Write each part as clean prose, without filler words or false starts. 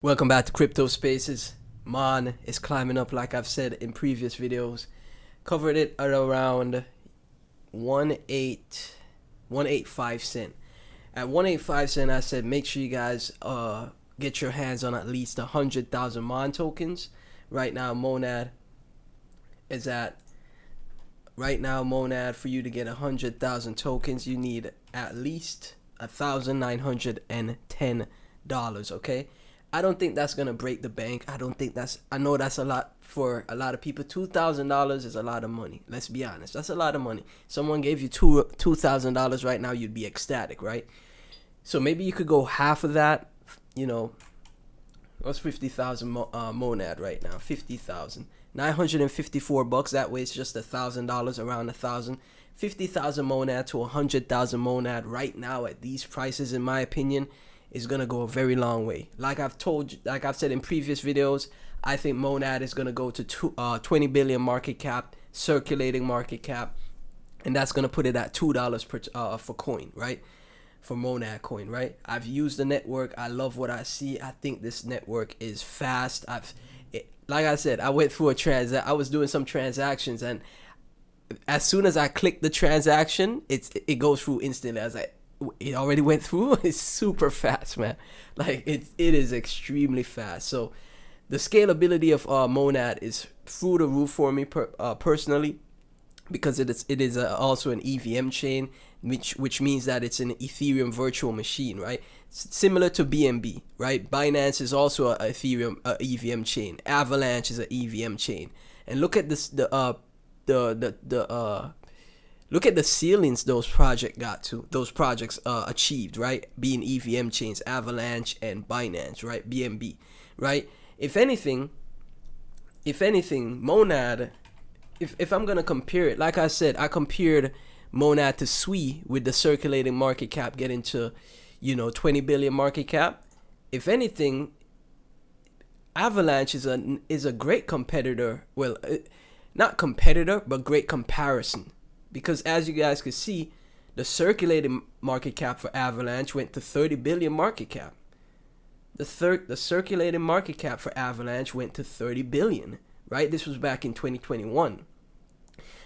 Welcome back to Crypto Spaces. Mon is climbing up like I've said in previous videos. Covered it at around 185 cent. At 185 cent, I said make sure you guys get your hands on at least 100,000 Mon tokens. Right now, Monad for you to get 100,000 tokens, you need at least $1,910. Okay. I don't think that's gonna break the bank. I know that's a lot for a lot of people. $2,000 is a lot of money. Let's be honest. That's a lot of money. Someone gave you $2,000 right now, you'd be ecstatic, right? So maybe you could go half of that. You know, what's 50,000 Monad right now? 50,000. $954. That way it's just $1,000, around 1,000. 50,000 Monad to 100,000 Monad right now at these prices, in my opinion, is gonna go a very long way. Like I've said in previous videos, I think Monad is gonna go to 20 billion market cap, circulating market cap, and that's gonna put it at $2 per for coin, right? For Monad coin, right? I've used the network. I love what I see. I think this network is fast. Like I said, I went through I was doing some transactions, and as soon as I click the transaction, it goes through instantly. I was like, it already went through. It's super fast, man. Like it is extremely fast. So the scalability of Monad is through the roof for me personally, because it is also an EVM chain, which means that it's an Ethereum virtual machine, right? Similar to BNB, right? Binance is also a Ethereum EVM chain. Avalanche is an EVM chain. And look at this look at the ceilings those projects achieved, right? Being EVM chains, Avalanche and Binance, right? BNB, right? If anything, Monad, if I'm gonna compare it, like I said, I compared Monad to SWI with the circulating market cap getting to, 20 billion market cap. If anything, Avalanche is a great competitor. Well, not competitor, but great comparison. Because as you guys can see, the circulating market cap for Avalanche went to 30 billion market cap. The circulating market cap for Avalanche went to 30 billion, right? This was back in 2021.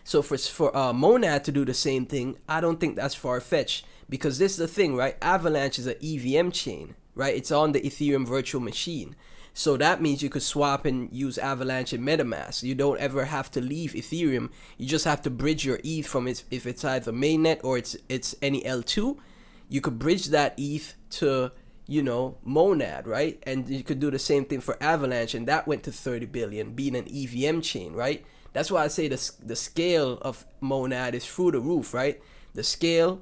So for Monad to do the same thing, I don't think that's far-fetched, because this is the thing, right? Avalanche is an EVM chain, right? It's on the Ethereum virtual machine. So that means you could swap and use Avalanche and MetaMask. You don't ever have to leave Ethereum. You just have to bridge your ETH from if it's either mainnet or it's any L2. You could bridge that ETH to, Monad, right? And you could do the same thing for Avalanche, and that went to 30 billion, being an EVM chain, right? That's why I say the scale of Monad is through the roof, right? The scale,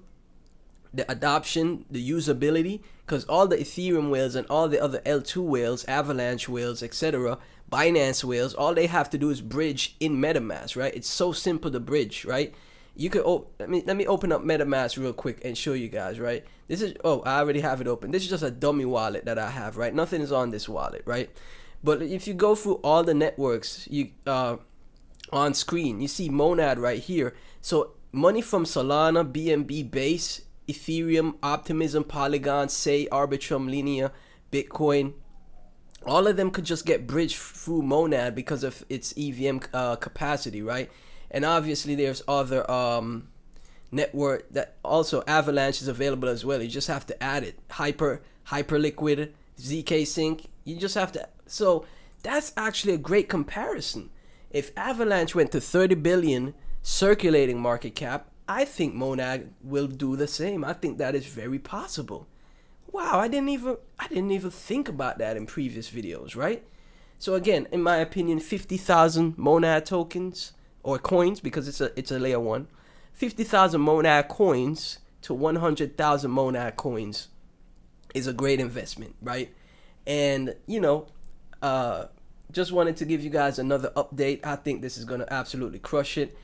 the adoption, the usability, because all the Ethereum whales and all the other L2 whales, Avalanche whales, etc., Binance whales, all they have to do is bridge in MetaMask, right? It's so simple to bridge, right? You could let me open up MetaMask real quick and show you guys, right? This is I already have it open. This is just a dummy wallet that I have, right? Nothing is on this wallet, right? But if you go through all the networks, you on screen, you see Monad right here. So money from Solana, BNB, Base, Ethereum, Optimism, Polygon, Say, Arbitrum, Linea, Bitcoin, all of them could just get bridged through Monad because of its EVM capacity, right? And obviously there's other network that also Avalanche is available as well. You just have to add it. Hyperliquid, ZK Sync. You just have to. So that's actually a great comparison. If Avalanche went to 30 billion circulating market cap, I think Monad will do the same. I think that is very possible. Wow, I didn't even think about that in previous videos, right? So again, in my opinion, 50,000 Monad tokens or coins, because it's a layer 1. 50,000 Monad coins to 100,000 Monad coins is a great investment, right? And just wanted to give you guys another update. I think this is going to absolutely crush it.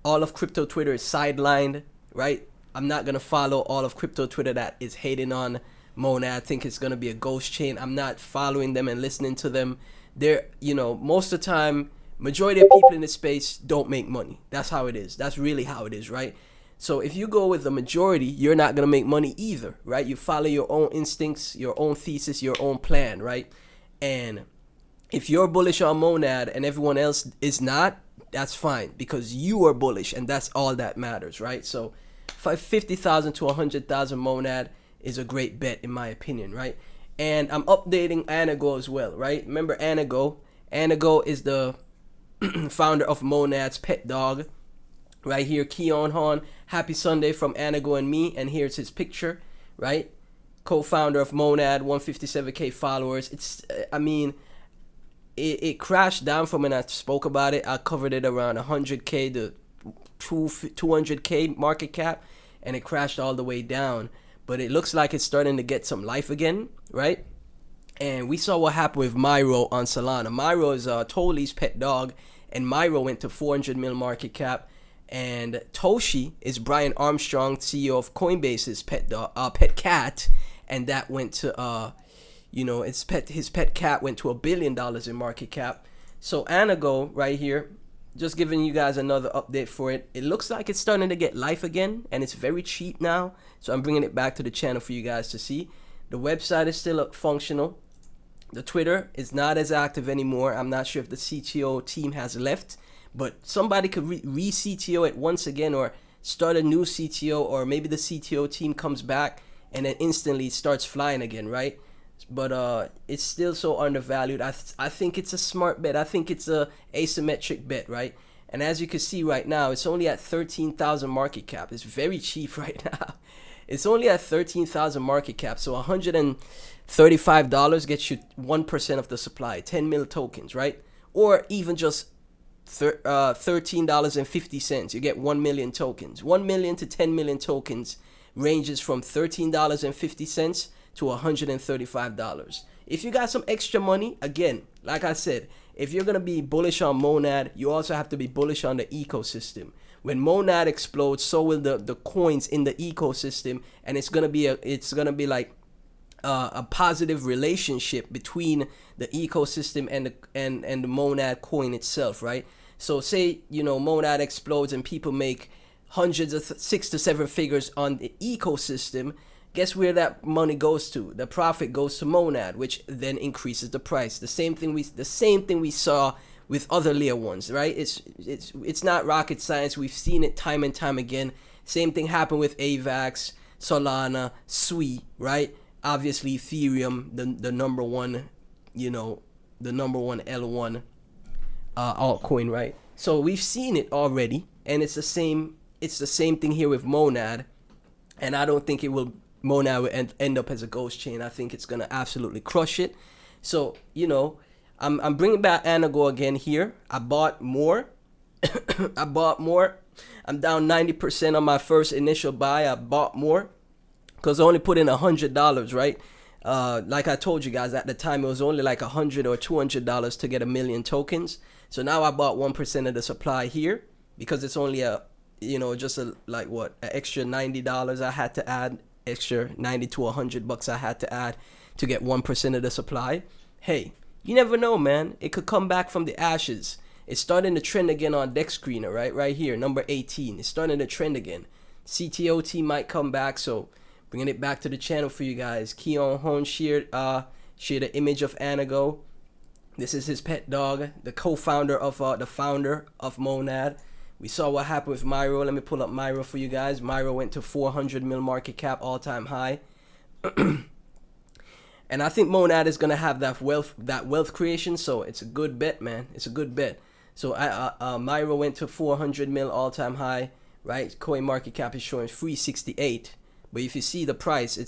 All of crypto Twitter is sidelined, right? I'm not going to follow all of crypto Twitter that is hating on Monad. I think it's going to be a ghost chain. I'm not following them and listening to them. They're, most of the time, majority of people in this space don't make money. That's how it is. That's really how it is, right? So if you go with the majority, you're not going to make money either, right? You follow your own instincts, your own thesis, your own plan, right? And if you're bullish on Monad and everyone else is not, that's fine, because you are bullish and that's all that matters, right? So 50,000 to 100,000 Monad is a great bet in my opinion, right? And I'm updating Anago as well, right? Remember Anago? Anago is the founder of Monad's pet dog. Right here, Keon Hon, happy Sunday from Anago and me, and here's his picture, right? Co-founder of Monad, 157k followers. It's, I mean, it crashed down from when I spoke about it. I covered it around 100k to 200k market cap, and it crashed all the way down. But it looks like it's starting to get some life again, right? And we saw what happened with Myro on Solana. Myro is Toli's pet dog, and Myro went to 400 mil market cap. And Toshi is Brian Armstrong, CEO of Coinbase's pet cat, and that went to his pet cat went to $1 billion in market cap. So Anago right here, just giving you guys another update for it. It looks like it's starting to get life again, and it's very cheap now. So I'm bringing it back to the channel for you guys to see. The website is still functional. The Twitter is not as active anymore. I'm not sure if the CTO team has left. But somebody could re-CTO it once again, or start a new CTO, or maybe the CTO team comes back and then instantly starts flying again, right? But it's still so undervalued. I think it's a smart bet. I think it's a asymmetric bet, right? And as you can see right now, it's only at 13,000 market cap. It's very cheap right now. It's only at 13,000 market cap. So $135 gets you 1% of the supply, 10 mil tokens, right? Or even just $13.50. You get 1 million tokens. 1 million to 10 million tokens ranges from $13.50 to $135. If you got some extra money, again, like I said, if you're gonna be bullish on Monad, you also have to be bullish on the ecosystem. When Monad explodes, so will the coins in the ecosystem, and it's gonna be like a positive relationship between the ecosystem and the Monad coin itself, right? So say, Monad explodes and people make hundreds of 6 to 7 figures on the ecosystem. Guess where that money goes to? The profit goes to Monad, which then increases the price. The same thing we saw with other layer ones, right? It's not rocket science. We've seen it time and time again. Same thing happened with AVAX, Solana, SWI, right? Obviously Ethereum, the number one, the number one L1 altcoin, right? So we've seen it already, and it's the same thing here with Monad. And I don't think Monad will end up as a ghost chain. I think it's gonna absolutely crush it. So I'm bringing back Anago again here. I bought more. I'm down 90% on my first initial buy. I bought more because I only put in $100, right? Like I told you guys at the time, it was only like $100 or $200 to get 1 million tokens. So now I bought 1% of the supply here because it's only an extra $90 I had to add, extra 90 to $100 I had to add to get 1% of the supply. Hey, you never know, man. It could come back from the ashes. It's starting to trend again on Deck Screener, right here, number 18. It's starting to trend again. CTO team might come back, so bringing it back to the channel for you guys. Keon Hon shared an image of Anago. This is his pet dog, the co-founder of the founder of Monad. We saw what happened with Myro. Let me pull up Myro for you guys. Myro went to 400 mil market cap, all-time high. And I think Monad is gonna have that wealth creation, so it's a good bet, man. It's a good bet. So Myro went to 400 mil all-time high, right? Coin market cap is showing 368. But if you see the price, it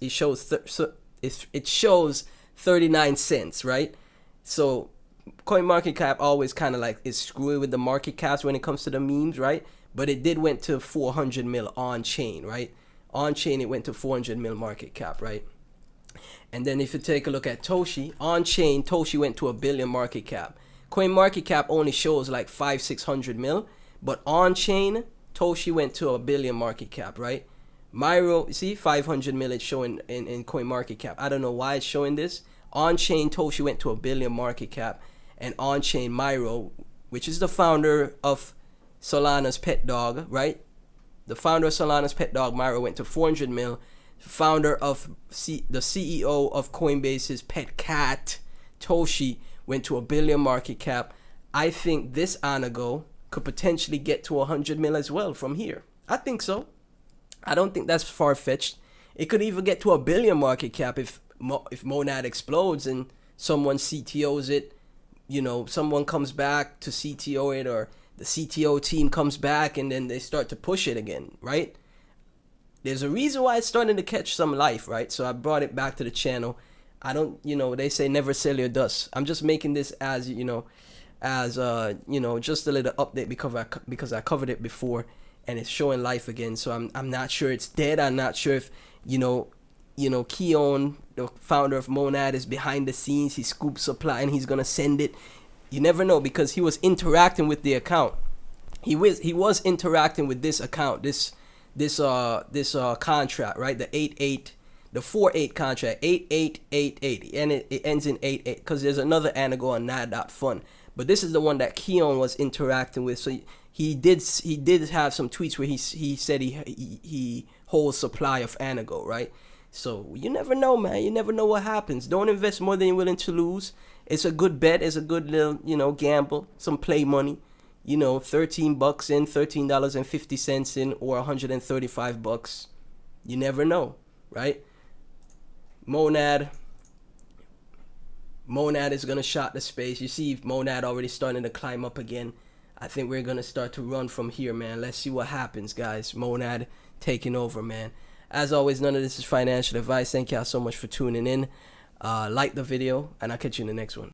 shows 39 cents, right? So coin market cap always kind of like is screwy with the market caps when it comes to the memes, right? But it did went to 400 mil on chain, right? On chain it went to 400 mil market cap, right? And then if you take a look at Toshi, on chain Toshi went to $1 billion market cap. Coin market cap only shows like 500-600 mil, but on chain Toshi went to $1 billion market cap, right? Myro, see, 500 mil it's showing in coin market cap. I don't know why it's showing this. On chain Toshi went to $1 billion market cap, and on chain Myro, which is the founder of Solana's pet dog, right? The founder of Solana's pet dog Myra went to 400 mil. Founder of the CEO of Coinbase's pet cat Toshi went to $1 billion market cap. I think this Anago could potentially get to 100 mil as well from here. I think so. I don't think that's far-fetched. It could even get to $1 billion market cap if Monad explodes and someone CTOs it. You know, someone comes back to CTO it, or the CTO team comes back and then they start to push it again, right? There's a reason why it's starting to catch some life, right? So I brought it back to the channel. I don't, you know, they say never sell your dust. I'm just making this as, you know, just a little update because I covered it before and it's showing life again. So I'm not sure it's dead. I'm not sure if, Keon, the founder of Monad, is behind the scenes. He scoops supply and he's gonna send it. You never know, because he was interacting with the account. He was interacting with this account, this contract, right? The 48 contract, 8888, and it ends in 88 because there's another Anago on nad.fun. But this is the one that Keon was interacting with. So he did have some tweets where he said he holds supply of Anago, right? So you never know, man. You never know what happens. Don't invest more than you're willing to lose. It's a good bet. It's a good little, gamble. Some play money. $13 in, $13.50 in, or $135. You never know, right? Monad is gonna shot the space. You see Monad already starting to climb up again. I think we're gonna start to run from here, man. Let's see what happens, guys. Monad taking over, man. As always, none of this is financial advice. Thank y'all so much for tuning in. Like the video, and I'll catch you in the next one.